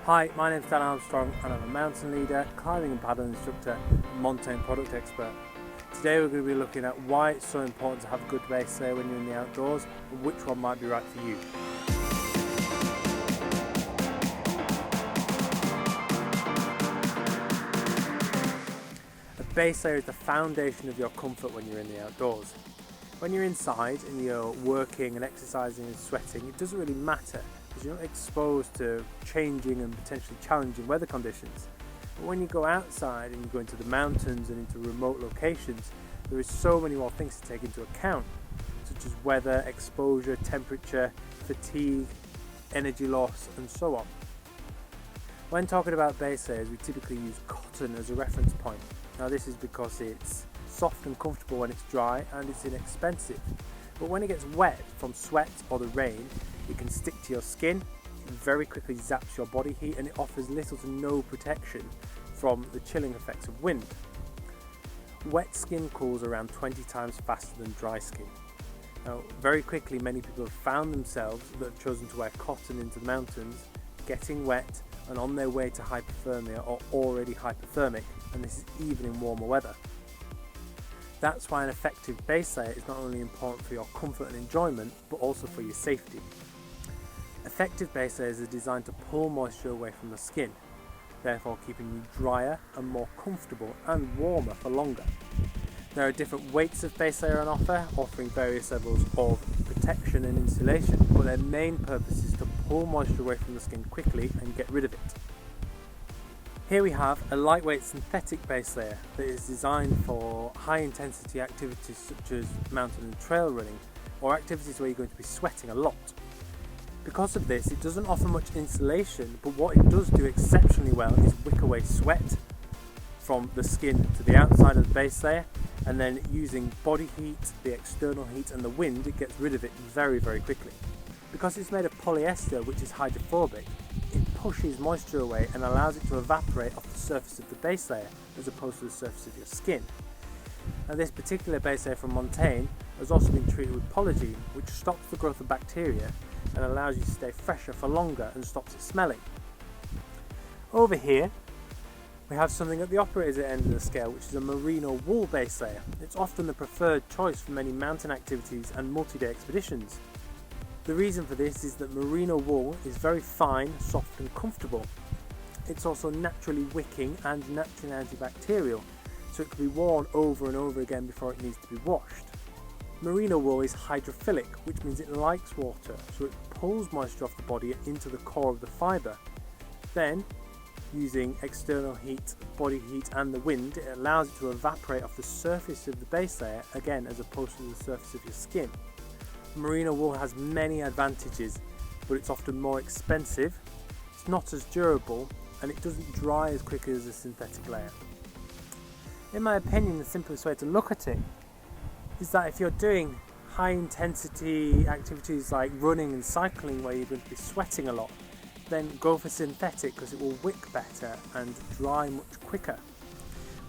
Hi, my name is Dan Armstrong and I'm a mountain leader, climbing and paddling instructor, and Montane Product Expert. Today we're going to be looking at why it's so important to have a good base layer when you're in the outdoors and which one might be right for you. A base layer is the foundation of your comfort when you're in the outdoors. When you're inside and you're working and exercising and sweating, it doesn't really matter because you're not exposed to changing and potentially challenging weather conditions. But when you go outside and you go into the mountains and into remote locations, there is so many more things to take into account, such as weather, exposure, temperature, fatigue, energy loss, and so on. When talking about base layers, we typically use cotton as a reference point. Now this is because it's soft and comfortable when it's dry and it's inexpensive. But when it gets wet from sweat or the rain, it can stick to your skin, it very quickly zaps your body heat, and it offers little to no protection from the chilling effects of wind. Wet skin cools around 20 times faster than dry skin. Now, very quickly many people have found themselves that have chosen to wear cotton into the mountains, getting wet and on their way to hypothermia or already hypothermic, and this is even in warmer weather. That's why an effective base layer is not only important for your comfort and enjoyment, but also for your safety. Effective base layers are designed to pull moisture away from the skin, therefore keeping you drier and more comfortable and warmer for longer. There are different weights of base layer on offer, offering various levels of protection and insulation, but their main purpose is to pull moisture away from the skin quickly and get rid of it. Here we have a lightweight synthetic base layer that is designed for high intensity activities such as mountain and trail running, or activities where you're going to be sweating a lot. Because of this, it doesn't offer much insulation, but what it does do exceptionally well is wick away sweat from the skin to the outside of the base layer, and then using body heat, the external heat and the wind, it gets rid of it very, very quickly. Because it's made of polyester, which is hydrophobic, it pushes moisture away and allows it to evaporate off the surface of the base layer as opposed to the surface of your skin. Now this particular base layer from Montane has also been treated with polygene, which stops the growth of bacteria and allows you to stay fresher for longer and stops it smelling. Over here we have something at the opposite end of the scale, which is a Merino Wool base layer. It's often the preferred choice for many mountain activities and multi-day expeditions. The reason for this is that Merino Wool is very fine, soft and comfortable. It's also naturally wicking and naturally antibacterial, so it can be worn over and over again before it needs to be washed. Merino wool is hydrophilic, which means it likes water, so it pulls moisture off the body into the core of the fibre. Then, using external heat, body heat and the wind, it allows it to evaporate off the surface of the base layer, again as opposed to the surface of your skin. Merino wool has many advantages, but it's often more expensive, it's not as durable, and it doesn't dry as quickly as a synthetic layer. In my opinion, the simplest way to look at it is that if you're doing high intensity activities like running and cycling where you're going to be sweating a lot, then go for synthetic because it will wick better and dry much quicker.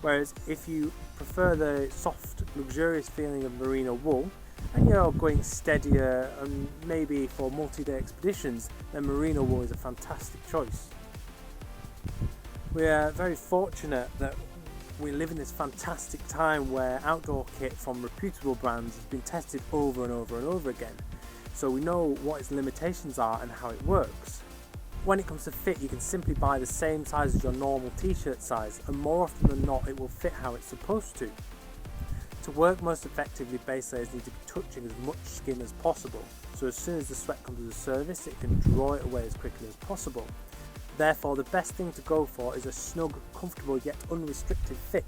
Whereas if you prefer the soft, luxurious feeling of merino wool, and you're going steadier and maybe for multi-day expeditions, then merino wool is a fantastic choice. We are very fortunate that we live in this fantastic time where outdoor kit from reputable brands has been tested over and over and over again, so we know what its limitations are and how it works. When it comes to fit, you can simply buy the same size as your normal t-shirt size, and more often than not it will fit how it's supposed to. To work most effectively, base layers need to be touching as much skin as possible, so as soon as the sweat comes to the surface, it can draw it away as quickly as possible. Therefore, the best thing to go for is a snug, comfortable yet unrestricted fit.